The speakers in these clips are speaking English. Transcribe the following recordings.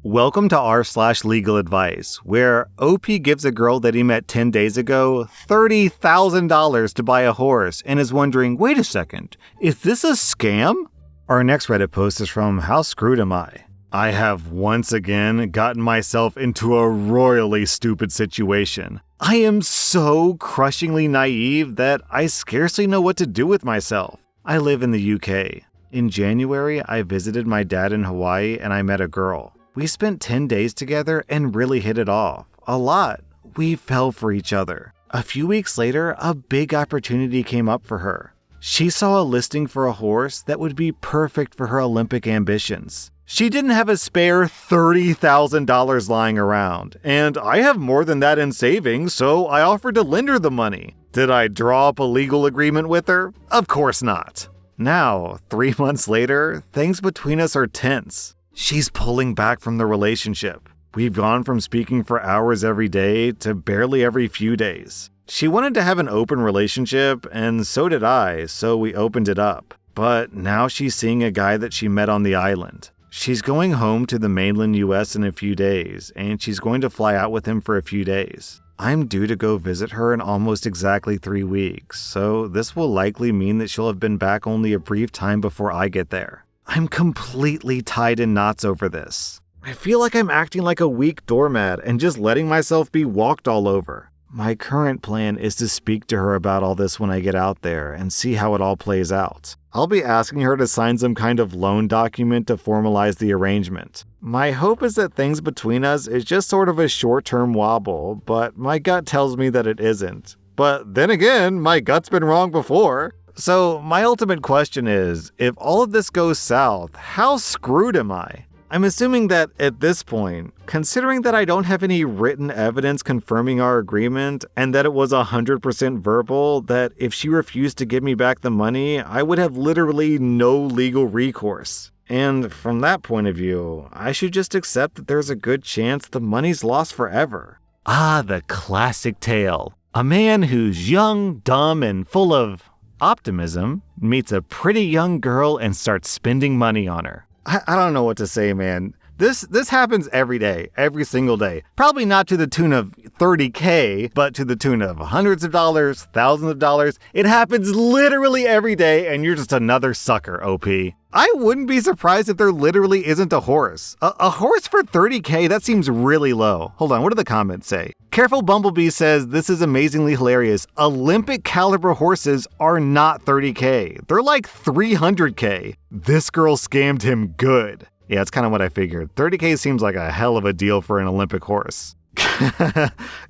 Welcome to rSlash where OP gives a girl that he met 10 days ago $30,000 to buy a horse and is wondering, wait a second, is this a scam? Our next Reddit post is from How Screwed Am I? I have once again gotten myself into a royally stupid situation. I am so crushingly naive that I scarcely know what to do with myself. I live in the UK. In January, I visited my dad in Hawaii and I met a girl. We spent 10 days together and really hit it off. A lot. We fell for each other. A few weeks later, a big opportunity came up for her. She saw a listing for a horse that would be perfect for her Olympic ambitions. She didn't have a spare $30,000 lying around, and I have more than that in savings, so I offered to lend her the money. Did I draw up a legal agreement with her? Of course not. Now, 3 months later, things between us are tense. She's pulling back from the relationship. We've gone from speaking for hours every day to barely every few days. She wanted to have an open relationship, and so did I, so we opened it up. But now she's seeing a guy that she met on the island. She's going home to the mainland US in a few days, and she's going to fly out with him for a few days. I'm due to go visit her in almost exactly 3 weeks, so this will likely mean that she'll have been back only a brief time before I get there. I'm completely tied in knots over this. I feel like I'm acting like a weak doormat and just letting myself be walked all over. My current plan is to speak to her about all this when I get out there and see how it all plays out. I'll be asking her to sign some kind of loan document to formalize the arrangement. My hope is that things between us is just sort of a short-term wobble, but my gut tells me that it isn't. But then again, my gut's been wrong before. So my ultimate question is, if all of this goes south, how screwed am I? I'm assuming that at this point, considering that I don't have any written evidence confirming our agreement and that it was 100% verbal, that if she refused to give me back the money, I would have literally no legal recourse. And from that point of view, I should just accept that there's a good chance the money's lost forever. Ah, the classic tale. A man who's young, dumb, and full of optimism meets a pretty young girl and starts spending money on her. I don't know what to say, man. This happens every day, every single day. Probably not to the tune of $30K, but to the tune of hundreds of dollars, thousands of dollars. It happens literally every day, and you're just another sucker, OP. I wouldn't be surprised if there literally isn't a horse. A horse for $30K? That seems really low. Hold on, what do the comments say? Careful Bumblebee says, this is amazingly hilarious. Olympic caliber horses are not $30K. They're like $300K. This girl scammed him good. Yeah, that's kind of what I figured. $30K seems like a hell of a deal for an Olympic horse.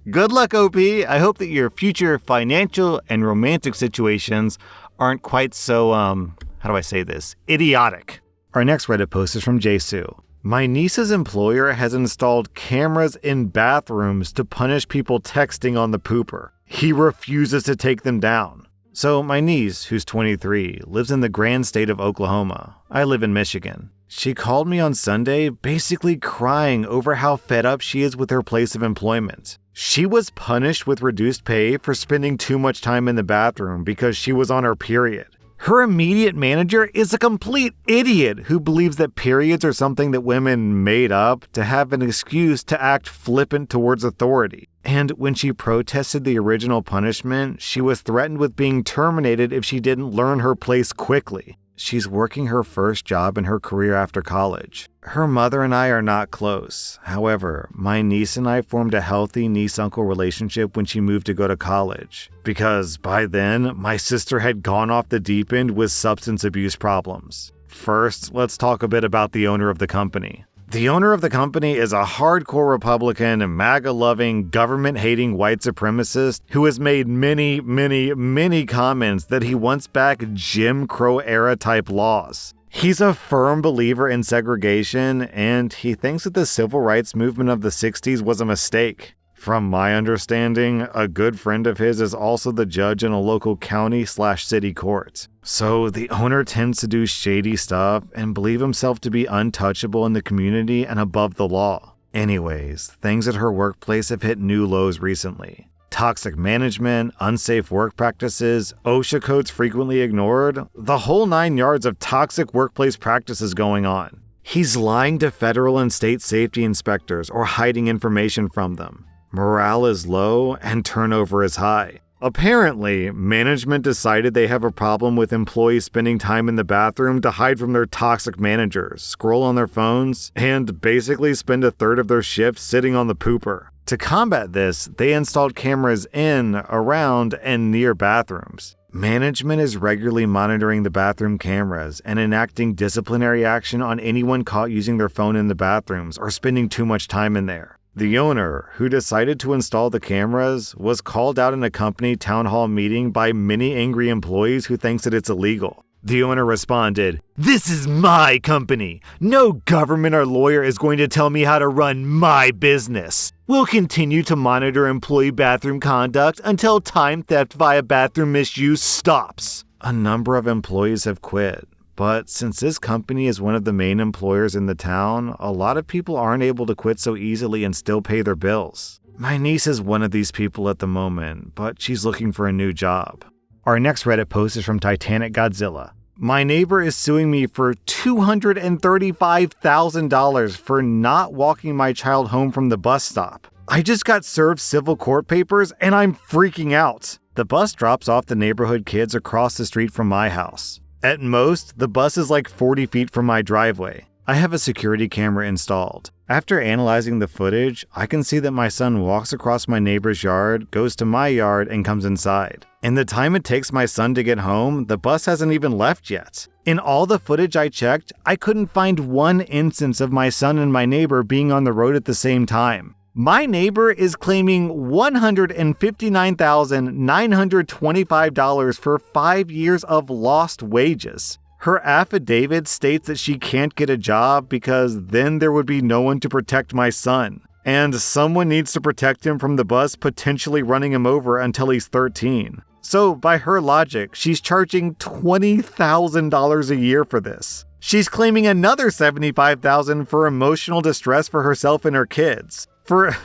Good luck, OP. I hope that your future financial and romantic situations aren't quite so, how do I say this? Idiotic. Our next Reddit post is from Jisoo. My niece's employer has installed cameras in bathrooms to punish people texting on the pooper. He refuses to take them down. So my niece, who's 23, lives in the grand state of Oklahoma. I live in Michigan. She called me on Sunday basically crying over how fed up she is with her place of employment. She was punished with reduced pay for spending too much time in the bathroom because she was on her period. Her immediate manager is a complete idiot who believes that periods are something that women made up to have an excuse to act flippant towards authority. And when she protested the original punishment, she was threatened with being terminated if she didn't learn her place quickly. She's working her first job in her career after college. Her mother and I are not close. However, my niece and I formed a healthy niece-uncle relationship when she moved to go to college. Because by then, my sister had gone off the deep end with substance abuse problems. First, let's talk a bit about the owner of the company. The owner of the company is a hardcore Republican, MAGA-loving, government-hating white supremacist who has made many comments that he wants back Jim Crow-era type laws. He's a firm believer in segregation, and he thinks that the civil rights movement of the 60s was a mistake. From my understanding, a good friend of his is also the judge in a local county/city court. So the owner tends to do shady stuff and believe himself to be untouchable in the community and above the law. Anyways, things at her workplace have hit new lows recently. Toxic management, unsafe work practices, OSHA codes frequently ignored, the whole 9 yards of toxic workplace practices going on. He's lying to federal and state safety inspectors or hiding information from them. Morale is low and turnover is high. Apparently, management decided they have a problem with employees spending time in the bathroom to hide from their toxic managers, scroll on their phones, and basically spend a third of their shift sitting on the pooper. To combat this, they installed cameras in, around, and near bathrooms. Management is regularly monitoring the bathroom cameras and enacting disciplinary action on anyone caught using their phone in the bathrooms or spending too much time in there. The owner, who decided to install the cameras, was called out in a company town hall meeting by many angry employees who thinks that it's illegal. The owner responded, "This is my company. No government or lawyer is going to tell me how to run my business. We'll continue to monitor employee bathroom conduct until time theft via bathroom misuse stops." A number of employees have quit. But since this company is one of the main employers in the town, a lot of people aren't able to quit so easily and still pay their bills. My niece is one of these people at the moment, but she's looking for a new job. Our next Reddit post is from Titanic Godzilla. My neighbor is suing me for $235,000 for not walking my child home from the bus stop. I just got served civil court papers and I'm freaking out. The bus drops off the neighborhood kids across the street from my house. At most, the bus is like 40 feet from my driveway. I have a security camera installed. After analyzing the footage, I can see that my son walks across my neighbor's yard, goes to my yard, and comes inside. In the time it takes my son to get home, the bus hasn't even left yet. In all the footage I checked, I couldn't find one instance of my son and my neighbor being on the road at the same time. My neighbor is claiming $159,925 for 5 years of lost wages. Her affidavit states that she can't get a job because then there would be no one to protect my son. And someone needs to protect him from the bus potentially running him over until he's 13. So by her logic, she's charging $20,000 a year for this. She's claiming another $75,000 for emotional distress for herself and her kids. For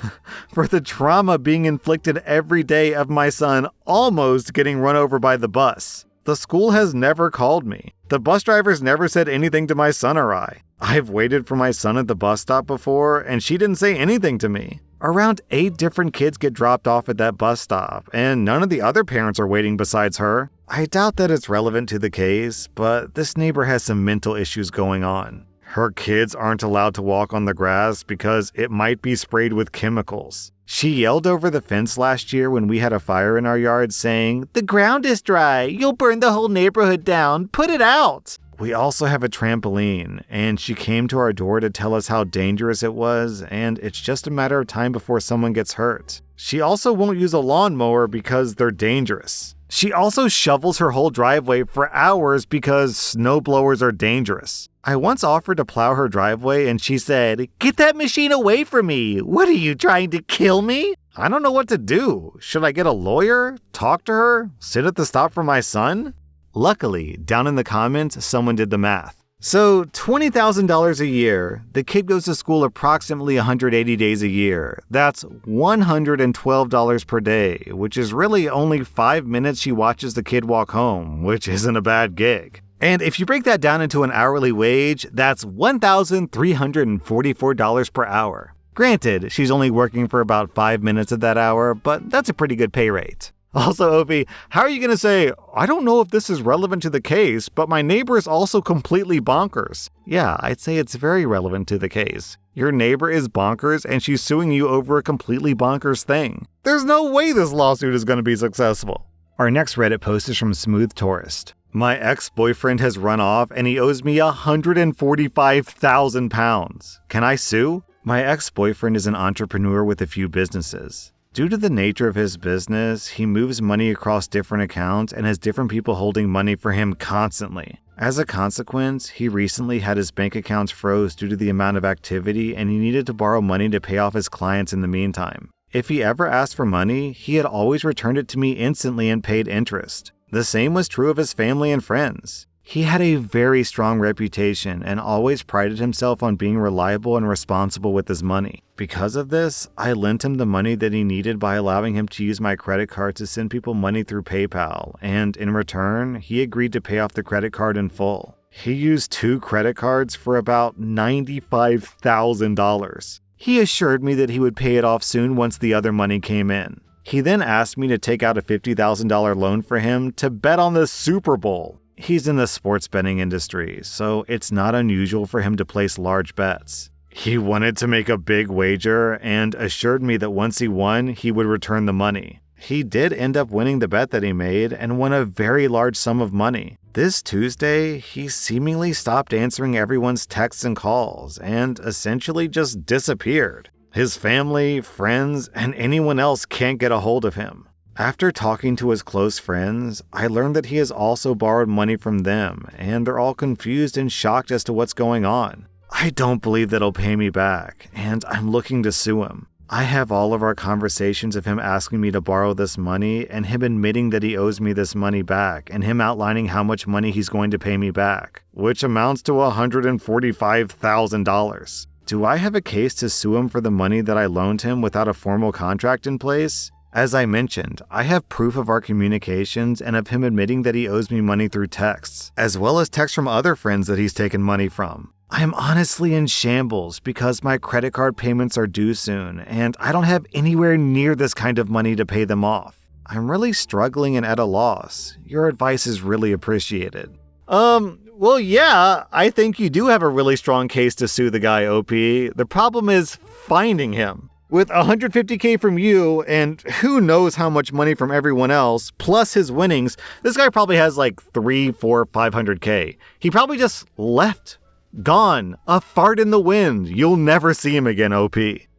the trauma being inflicted every day of my son almost getting run over by the bus. The school has never called me. The bus drivers never said anything to my son or I. I've waited for my son at the bus stop before, and she didn't say anything to me. Around 8 different kids get dropped off at that bus stop, and none of the other parents are waiting besides her. I doubt that it's relevant to the case, but this neighbor has some mental issues going on. Her kids aren't allowed to walk on the grass because it might be sprayed with chemicals. She yelled over the fence last year when we had a fire in our yard saying, "The ground is dry, you'll burn the whole neighborhood down, put it out." We also have a trampoline, and she came to our door to tell us how dangerous it was, and it's just a matter of time before someone gets hurt. She also won't use a lawnmower because they're dangerous. She also shovels her whole driveway for hours because snowblowers are dangerous. I once offered to plow her driveway and she said, "Get that machine away from me. What are you, trying to kill me?" I don't know what to do. Should I get a lawyer? Talk to her? Sit at the stop for my son? Luckily, down in the comments, someone did the math. So $20,000 a year, the kid goes to school approximately 180 days a year. That's $112 per day, which is really only 5 minutes she watches the kid walk home, which isn't a bad gig. And if you break that down into an hourly wage, that's $1,344 per hour. Granted, she's only working for about 5 minutes of that hour, but that's a pretty good pay rate. Also, Opie, how are you going to say, "I don't know if this is relevant to the case, but my neighbor is also completely bonkers"? Yeah, I'd say it's very relevant to the case. Your neighbor is bonkers and she's suing you over a completely bonkers thing. There's no way this lawsuit is going to be successful. Our next Reddit post is from Smooth Tourist. My ex-boyfriend has run off and he owes me £145,000. Can I sue? My ex-boyfriend is an entrepreneur with a few businesses. Due to the nature of his business, he moves money across different accounts and has different people holding money for him constantly. As a consequence, he recently had his bank accounts froze due to the amount of activity and he needed to borrow money to pay off his clients in the meantime. If he ever asked for money, he had always returned it to me instantly and paid interest. The same was true of his family and friends. He had a very strong reputation and always prided himself on being reliable and responsible with his money. Because of this, I lent him the money that he needed by allowing him to use my credit card to send people money through PayPal, and in return, he agreed to pay off the credit card in full. He used 2 credit cards for about $95,000. He assured me that he would pay it off soon once the other money came in. He then asked me to take out a $50,000 loan for him to bet on the Super Bowl. He's in the sports betting industry, so it's not unusual for him to place large bets. He wanted to make a big wager and assured me that once he won, he would return the money. He did end up winning the bet that he made and won a very large sum of money. This Tuesday, he seemingly stopped answering everyone's texts and calls and essentially just disappeared. His family, friends, and anyone else can't get a hold of him. After talking to his close friends, I learned that he has also borrowed money from them, and they're all confused and shocked as to what's going on. I don't believe that he'll pay me back, and I'm looking to sue him. I have all of our conversations of him asking me to borrow this money and him admitting that he owes me this money back and him outlining how much money he's going to pay me back, which amounts to $145,000. Do I have a case to sue him for the money that I loaned him without a formal contract in place? As I mentioned, I have proof of our communications and of him admitting that he owes me money through texts, as well as texts from other friends that he's taken money from. I am honestly in shambles because my credit card payments are due soon, and I don't have anywhere near this kind of money to pay them off. I'm really struggling and at a loss. Your advice is really appreciated. Well, yeah, I think you do have a really strong case to sue the guy, OP. The problem is finding him. With $150K from you and who knows how much money from everyone else, plus his winnings, this guy probably has like 300, 400, 500K. He probably just left. Gone. A fart in the wind. You'll never see him again, OP.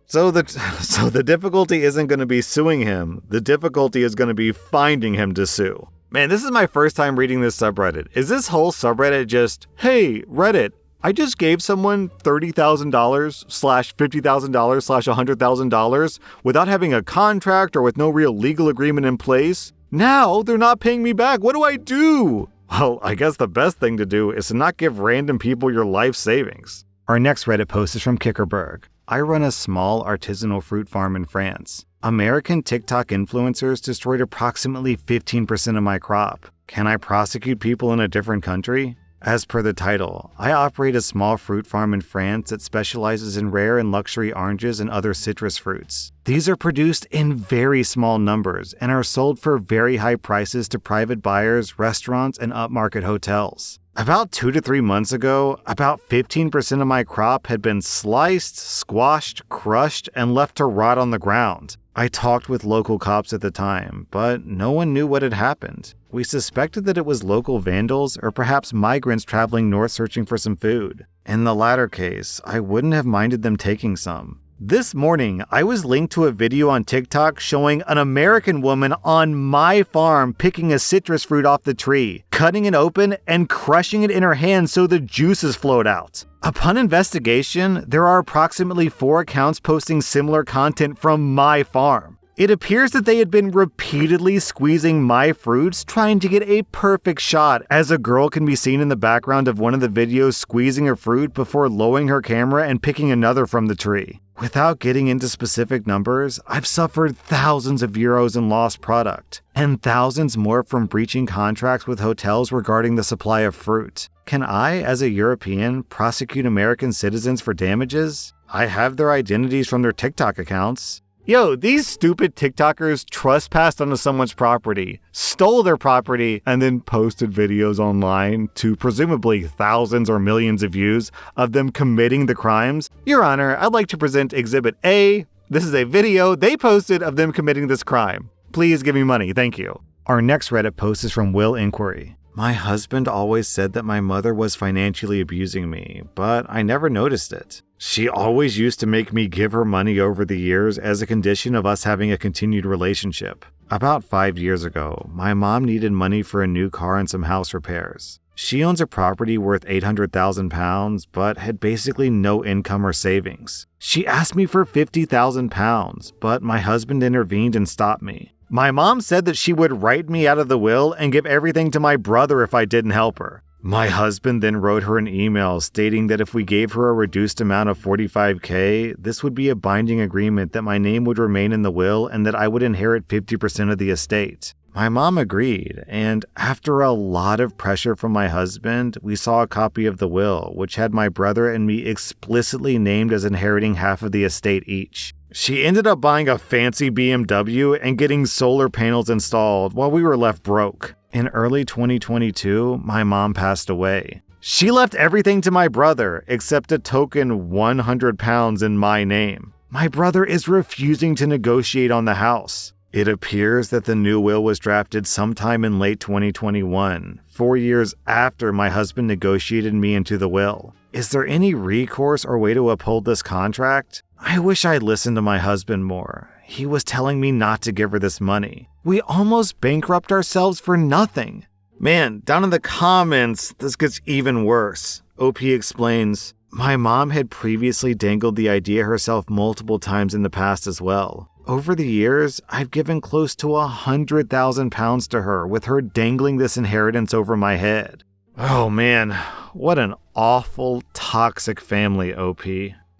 So the difficulty isn't going to be suing him. The difficulty is going to be finding him to sue. Man, this is my first time reading this subreddit. Is this whole subreddit just, hey, Reddit, I just gave someone $30,000 / $50,000 / $100,000 without having a contract or with no real legal agreement in place? Now they're not paying me back. What do I do? Well, I guess the best thing to do is to not give random people your life savings. Our next Reddit post is from Kickerberg. I run a small artisanal fruit farm in France. American TikTok influencers destroyed approximately 15% of my crop. Can I prosecute people in a different country? As per the title, I operate a small fruit farm in France that specializes in rare and luxury oranges and other citrus fruits. These are produced in very small numbers and are sold for very high prices to private buyers, restaurants, and upmarket hotels. About 2 to 3 months ago, about 15% of my crop had been sliced, squashed, crushed, and left to rot on the ground. I talked with local cops at the time, but no one knew what had happened. We suspected that it was local vandals or perhaps migrants traveling north searching for some food. In the latter case, I wouldn't have minded them taking some. This morning, I was linked to a video on TikTok showing an American woman on my farm picking a citrus fruit off the tree, cutting it open and crushing it in her hand so the juices flowed out. Upon investigation, there are approximately 4 accounts posting similar content from my farm. It appears that they had been repeatedly squeezing my fruits, trying to get a perfect shot, as a girl can be seen in the background of one of the videos squeezing her fruit before lowering her camera and picking another from the tree. Without getting into specific numbers, I've suffered thousands of euros in lost product, and thousands more from breaching contracts with hotels regarding the supply of fruit. Can I, as a European, prosecute American citizens for damages? I have their identities from their TikTok accounts. Yo, these stupid TikTokers trespassed onto someone's property, stole their property, and then posted videos online to presumably thousands or millions of views of them committing the crimes. Your Honor, I'd like to present Exhibit A. This is a video they posted of them committing this crime. Please give me money, thank you. Our next Reddit post is from Will Inquiry. My husband always said that my mother was financially abusing me, but I never noticed it. She always used to make me give her money over the years as a condition of us having a continued relationship. About 5 years ago, my mom needed money for a new car and some house repairs. She owns a property worth £800,000, but had basically no income or savings. She asked me for £50,000, but my husband intervened and stopped me. My mom said that she would write me out of the will and give everything to my brother if I didn't help her. My husband then wrote her an email stating that if we gave her a reduced amount of $45K, this would be a binding agreement that my name would remain in the will and that I would inherit 50% of the estate. My mom agreed, and after a lot of pressure from my husband, we saw a copy of the will, which had my brother and me explicitly named as inheriting half of the estate each. She ended up buying a fancy BMW and getting solar panels installed while we were left broke. In early 2022, my mom passed away. She left everything to my brother except a token 100 pounds in my name. My brother is refusing to negotiate on the house. It appears that the new will was drafted sometime in late 2021, 4 years after my husband negotiated me into the will. Is there any recourse or way to uphold this contract? I wish I'd listened to my husband more. He was telling me not to give her this money. We almost bankrupt ourselves for nothing. Man, down in the comments, this gets even worse. OP explains, my mom had previously dangled the idea herself multiple times in the past as well. Over the years, I've given close to 100,000 pounds to her with her dangling this inheritance over my head. Oh man, what an awful, toxic family, OP.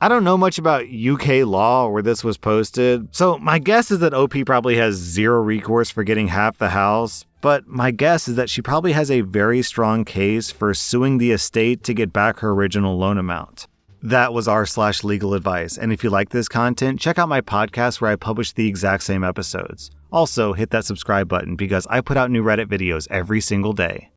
I don't know much about UK law where this was posted, so my guess is that OP probably has zero recourse for getting half the house, but my guess is that she probably has a very strong case for suing the estate to get back her original loan amount. That was rSlash Advice, and if you like this content, check out my podcast where I publish the exact same episodes. Also, hit that subscribe button because I put out new Reddit videos every single day.